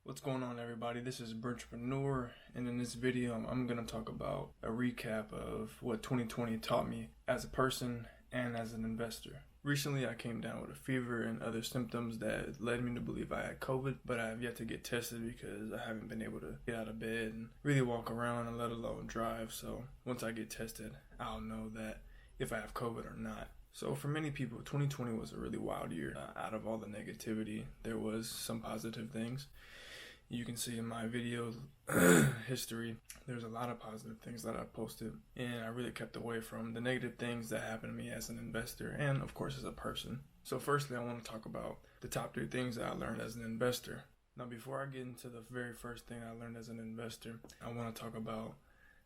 What's going on, everybody? This is Birchpreneur, and in this video I'm going to talk about a recap of what 2020 taught me as a person and as an investor. Recently I came down with a fever and other symptoms that led me to believe I had COVID, but I have yet to get tested because I haven't been able to get out of bed and really walk around and let alone drive. So once I get tested, I'll know that if I have COVID or not. So for many people, 2020 was a really wild year. Out of all the negativity, there was some positive things. You can see in my video history, there's a lot of positive things that I posted, and I really kept away from the negative things that happened to me as an investor and, of course, as a person. So firstly, I want to talk about the top 3 things that I learned as an investor. Now, before I get into the very first thing I learned as an investor, I want to talk about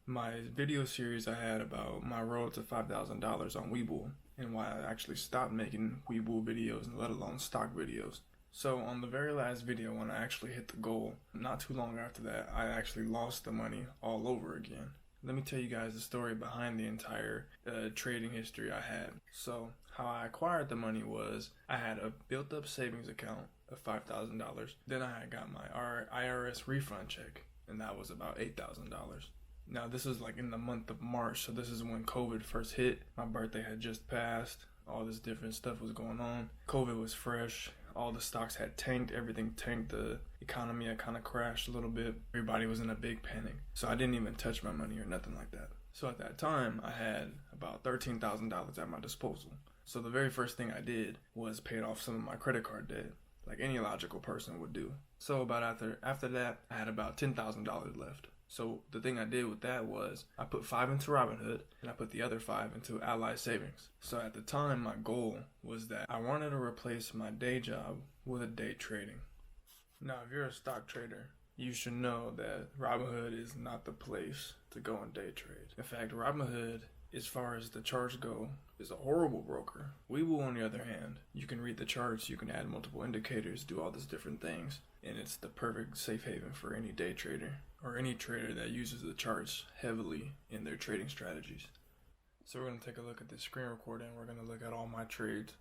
my video series I had about my road to $5,000 on Webull and why I actually stopped making Webull videos, let alone stock videos. So on the very last video, when I actually hit the goal, not too long after that, I actually lost the money all over again. Let me tell you guys the story behind the entire trading history I had. So how I acquired the money was I had a built up savings account of $5,000. Then I had got my IRS refund check, and that was about $8,000. Now this is like in the month of March, so this is when COVID first hit. My birthday had just passed. All this different stuff was going on. COVID was fresh. All the stocks had tanked, everything tanked, the economy had kind of crashed a little bit. Everybody was in a big panic. So I didn't even touch my money or nothing like that. So at that time, I had about $13,000 at my disposal. So the very first thing I did was paid off some of my credit card debt, like any logical person would do. So about after that, I had about $10,000 left. So the thing I did with that was I put 5 into Robinhood and I put the other 5 into Ally Savings. So at the time, my goal was that I wanted to replace my day job with a day trading. Now, if you're a stock trader, you should know that Robinhood is not the place to go and day trade. In fact, Robinhood, as far as the charts go, is a horrible broker. Webull, on the other hand, you can read the charts, you can add multiple indicators, do all these different things, and it's the perfect safe haven for any day trader or any trader that uses the charts heavily in their trading strategies. So we're going to take a look at this screen recording. We're going to look at all my trades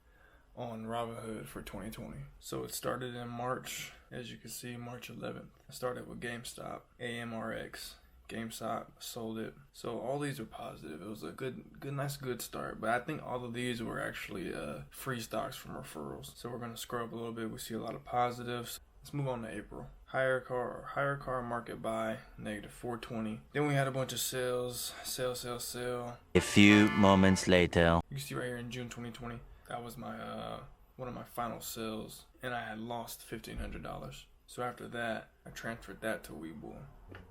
on Robinhood for 2020. So it started in March, as you can see, March 11th. I started with GameStop, AMRX. GameStop, sold it. So all these are positive. It was a good start. But I think all of these were actually free stocks from referrals. So we're going to scroll up a little bit. We see a lot of positives. Let's move on to April. Higher car market buy, -420. Then we had a bunch of sales, sell. A few moments later. You can see right here in June 2020, that was my one of my final sales, and I had lost $1,500. So after that, I transferred that to Webull.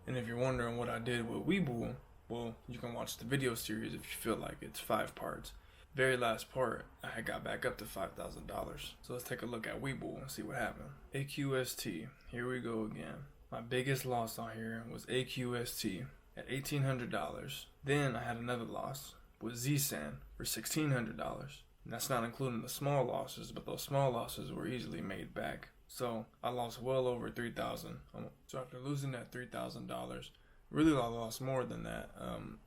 And if you're wondering what I did with Webull, well, you can watch the video series if you feel like it's 5 parts. Very last part, I had got back up to $5,000. So let's take a look at Webull and see what happened. AQST, here we go again. My biggest loss on here was AQST at $1,800. Then I had another loss with ZSAN for $1,600. And that's not including the small losses, but those small losses were easily made back. So I lost well over $3,000. So after losing that $3,000, really I lost more than that.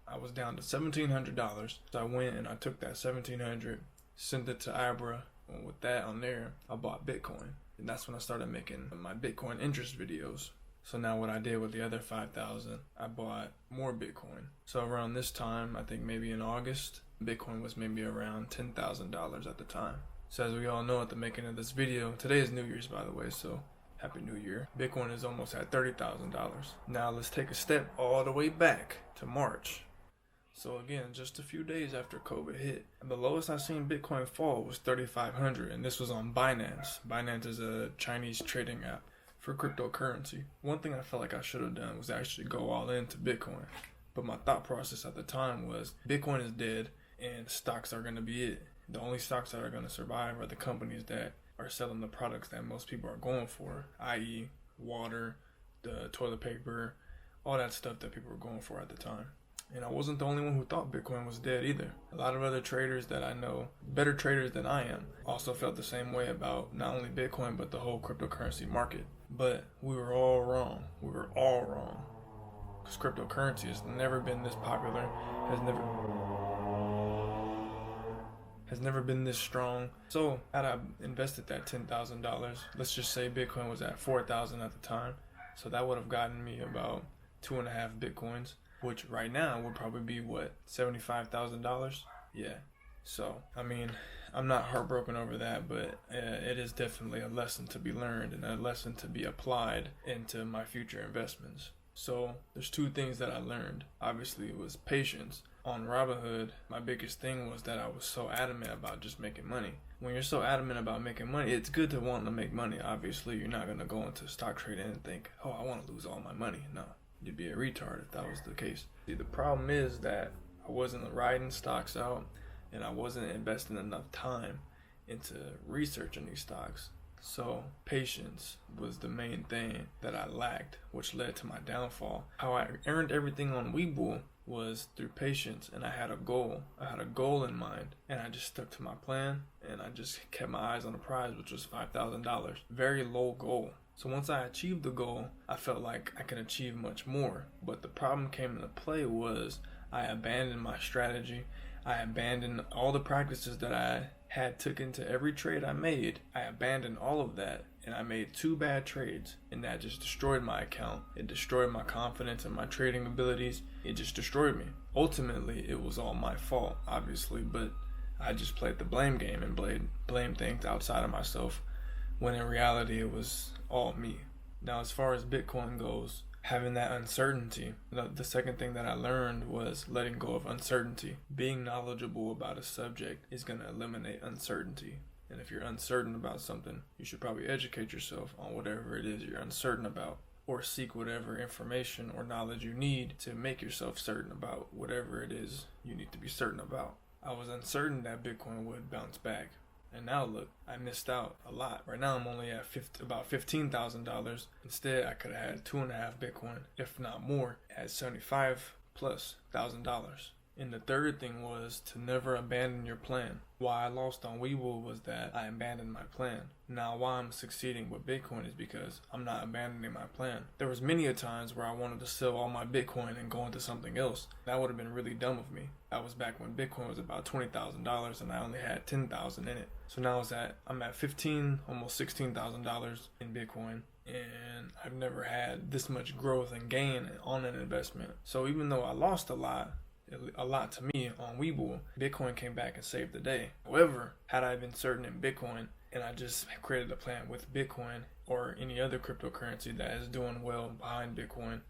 I was down to $1,700. So I went and I took that $1,700, sent it to Abra, and with that on there, I bought Bitcoin. And that's when I started making my Bitcoin interest videos. So now what I did with the other $5,000, I bought more Bitcoin. So around this time, I think maybe in August, Bitcoin was maybe around $10,000 at the time. So as we all know at the making of this video, today is New Year's, by the way, so Happy New Year. Bitcoin is almost at $30,000. Now let's take a step all the way back to March. So again, just a few days after COVID hit, the lowest I've seen Bitcoin fall was 3,500, and this was on Binance. Binance is a Chinese trading app for cryptocurrency. One thing I felt like I should have done was actually go all into Bitcoin. But my thought process at the time was Bitcoin is dead and stocks are going to be it. The only stocks that are going to survive are the companies that are selling the products that most people are going for, i.e. water, the toilet paper, all that stuff that people were going for at the time. And I wasn't the only one who thought Bitcoin was dead either. A lot of other traders that I know, better traders than I am, also felt the same way about not only Bitcoin but the whole cryptocurrency market. But we were all wrong. We were all wrong. Because cryptocurrency has never been this popular, has never been this strong. So had I invested that $10,000, let's just say Bitcoin was at $4,000 at the time, So that would have gotten me about 2.5 Bitcoins, which right now would probably be what, $75,000? Yeah. So, I mean, I'm not heartbroken over that, but it is definitely a lesson to be learned and a lesson to be applied into my future investments. So there's two things that I learned. Obviously, it was patience. On Robinhood, my biggest thing was that I was so adamant about just making money. When you're so adamant about making money, it's good to want to make money. Obviously, you're not going to go into stock trading and think, oh, I want to lose all my money. No, you'd be a retard if that was the case. See, the problem is that I wasn't riding stocks out and I wasn't investing enough time into researching these stocks. So patience was the main thing that I lacked, which led to my downfall. How I earned everything on Webull was through patience, and I had a goal. I had a goal in mind, and I just stuck to my plan, and I just kept my eyes on the prize, which was $5,000. Very low goal. So once I achieved the goal, I felt like I could achieve much more. But the problem came into play was I abandoned my strategy. I abandoned all the practices that I had took into every trade I made. I abandoned all of that, and I made 2 bad trades, and that just destroyed my account. It destroyed my confidence and my trading abilities. It just destroyed me. Ultimately, it was all my fault, obviously, but I just played the blame game and blamed things outside of myself, when in reality it was all me. Now, as far as Bitcoin goes, having that uncertainty. The second thing that I learned was letting go of uncertainty. Being knowledgeable about a subject is going to eliminate uncertainty. And if you're uncertain about something, you should probably educate yourself on whatever it is you're uncertain about, or seek whatever information or knowledge you need to make yourself certain about whatever it is you need to be certain about. I was uncertain that Bitcoin would bounce back. And now look, I missed out a lot. Right now I'm only at about $15,000. Instead, I could have had 2.5 Bitcoin, if not more, at $75,000+. And the third thing was to never abandon your plan. Why I lost on Webull was that I abandoned my plan. Now why I'm succeeding with Bitcoin is because I'm not abandoning my plan. There was many a times where I wanted to sell all my Bitcoin and go into something else. That would have been really dumb of me. That was back when Bitcoin was about $20,000 and I only had $10,000 in it. So now I'm at almost $16,000 in Bitcoin. And I've never had this much growth and gain on an investment. So even though I lost a lot to me on Webull, Bitcoin came back and saved the day. However, had I been certain in Bitcoin and I just created a plan with Bitcoin or any other cryptocurrency that is doing well behind Bitcoin,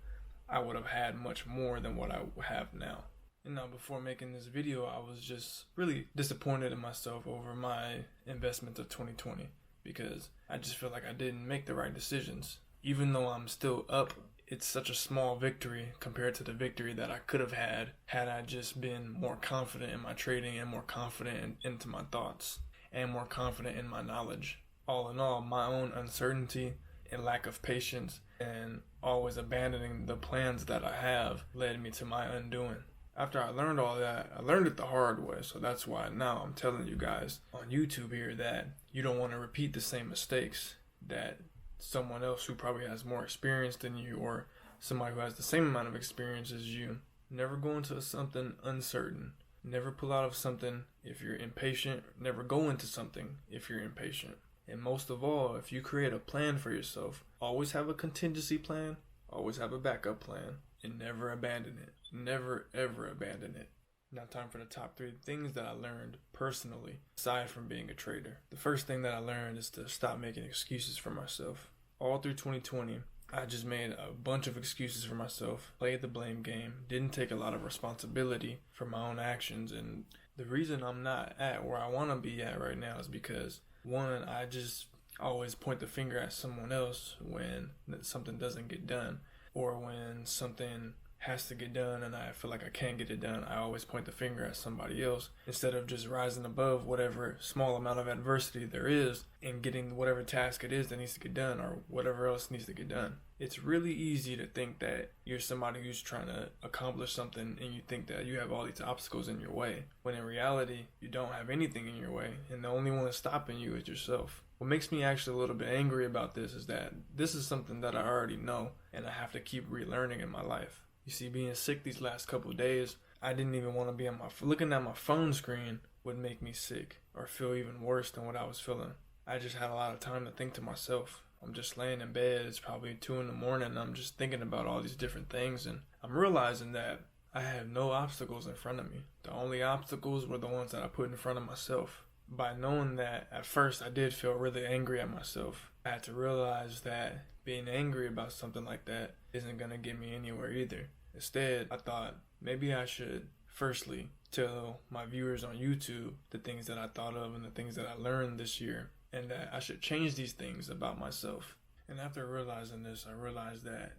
I would have had much more than what I have now. And now, before making this video, I was just really disappointed in myself over my investment of 2020 because I just feel like I didn't make the right decisions. Even though I'm still up, it's such a small victory compared to the victory that I could have had I just been more confident in my trading and more confident into my thoughts and more confident in my knowledge. All in all, my own uncertainty and lack of patience and always abandoning the plans that I have led me to my undoing. After I learned all that, I learned it the hard way, so that's why now I'm telling you guys on YouTube here that you don't want to repeat the same mistakes that someone else who probably has more experience than you or somebody who has the same amount of experience as you. Never go into something uncertain. Never pull out of something if you're impatient. Never go into something if you're impatient. And most of all, if you create a plan for yourself, always have a contingency plan, always have a backup plan, and never abandon it. Never ever abandon it. Now time for the top 3 things that I learned personally, aside from being a trader. The first thing that I learned is to stop making excuses for myself. All through 2020, I just made a bunch of excuses for myself, played the blame game, didn't take a lot of responsibility for my own actions. And the reason I'm not at where I want to be at right now is because, one, I just always point the finger at someone else when something doesn't get done, or when something has to get done and I feel like I can't get it done. I always point the finger at somebody else instead of just rising above whatever small amount of adversity there is and getting whatever task it is that needs to get done or whatever else needs to get done. It's really easy to think that you're somebody who's trying to accomplish something and you think that you have all these obstacles in your way, when in reality you don't have anything in your way and the only one stopping you is yourself. What makes me actually a little bit angry about this is that this is something that I already know and I have to keep relearning in my life. You see, being sick these last couple of days, I didn't even want to be looking at my phone screen would make me sick or feel even worse than what I was feeling. I just had a lot of time to think to myself, I'm just laying in bed. It's probably 2 in the morning. And I'm just thinking about all these different things. And I'm realizing that I have no obstacles in front of me. The only obstacles were the ones that I put in front of myself. By knowing that, at first I did feel really angry at myself. I had to realize that being angry about something like that isn't going to get me anywhere either. Instead, I thought maybe I should firstly tell my viewers on YouTube the things that I thought of and the things that I learned this year, and that I should change these things about myself. And after realizing this, I realized that,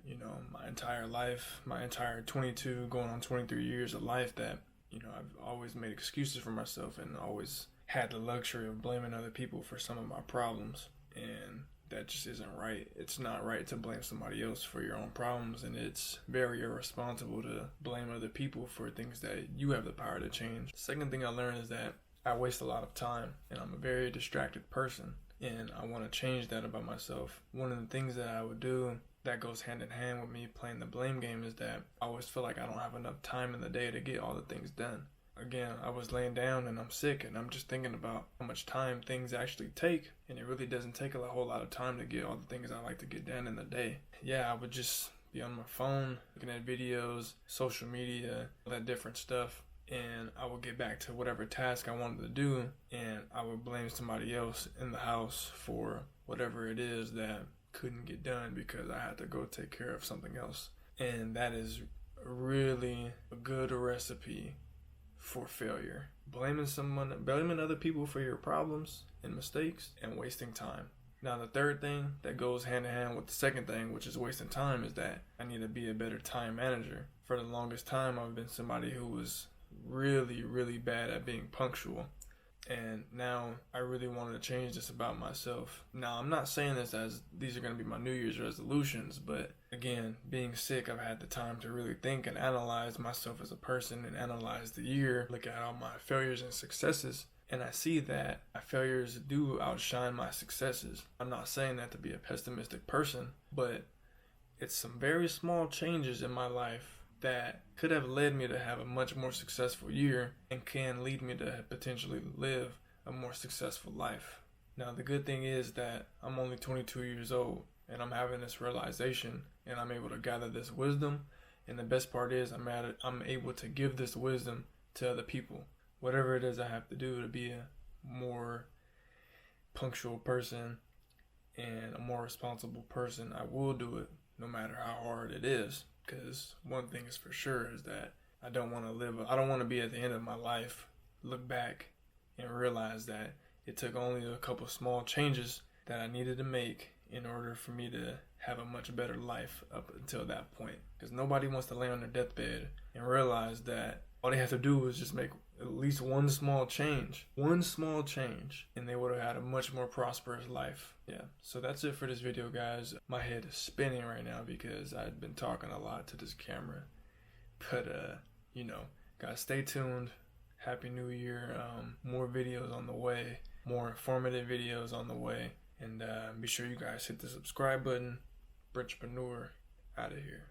my entire life, my entire 22 going on 23 years of life, that, I've always made excuses for myself and always had the luxury of blaming other people for some of my problems. And that just isn't right. It's not right to blame somebody else for your own problems, and it's very irresponsible to blame other people for things that you have the power to change. The second thing I learned is that I waste a lot of time, and I'm a very distracted person, and I want to change that about myself. One of the things that I would do that goes hand in hand with me playing the blame game is that I always feel like I don't have enough time in the day to get all the things done. Again, I was laying down and I'm sick, and I'm just thinking about how much time things actually take, and it really doesn't take a whole lot of time to get all the things I like to get done in the day. Yeah, I would just be on my phone, looking at videos, social media, all that different stuff, and I would get back to whatever task I wanted to do, and I would blame somebody else in the house for whatever it is that couldn't get done because I had to go take care of something else. And that is really a good recipe for failure. Blaming other people for your problems and mistakes, and wasting time. Now, the third thing that goes hand in hand with the second thing, which is wasting time, is that I need to be a better time manager. For the longest time, I've been somebody who was really, really bad at being punctual. And now I really wanted to change this about myself. Now, I'm not saying this as these are going to be my New Year's resolutions, but again, being sick, I've had the time to really think and analyze myself as a person and analyze the year, look at all my failures and successes. And I see that my failures do outshine my successes. I'm not saying that to be a pessimistic person, but it's some very small changes in my life that could have led me to have a much more successful year and can lead me to potentially live a more successful life. Now, the good thing is that I'm only 22 years old and I'm having this realization and I'm able to gather this wisdom. And the best part is I'm able to give this wisdom to other people. Whatever it is I have to do to be a more punctual person and a more responsible person, I will do it no matter how hard it is. Because one thing is for sure is that I don't want to be at the end of my life, look back and realize that it took only a couple small changes that I needed to make in order for me to have a much better life up until that point. Because nobody wants to lay on their deathbed and realize that all they have to do is just make at least one small change, and they would have had a much more prosperous life. Yeah, so that's it for this video, guys. My head is spinning right now because I've been talking a lot to this camera. But, guys, stay tuned. Happy New Year. More videos on the way, more informative videos on the way. And be sure you guys hit the subscribe button. Brenchpreneur out of here.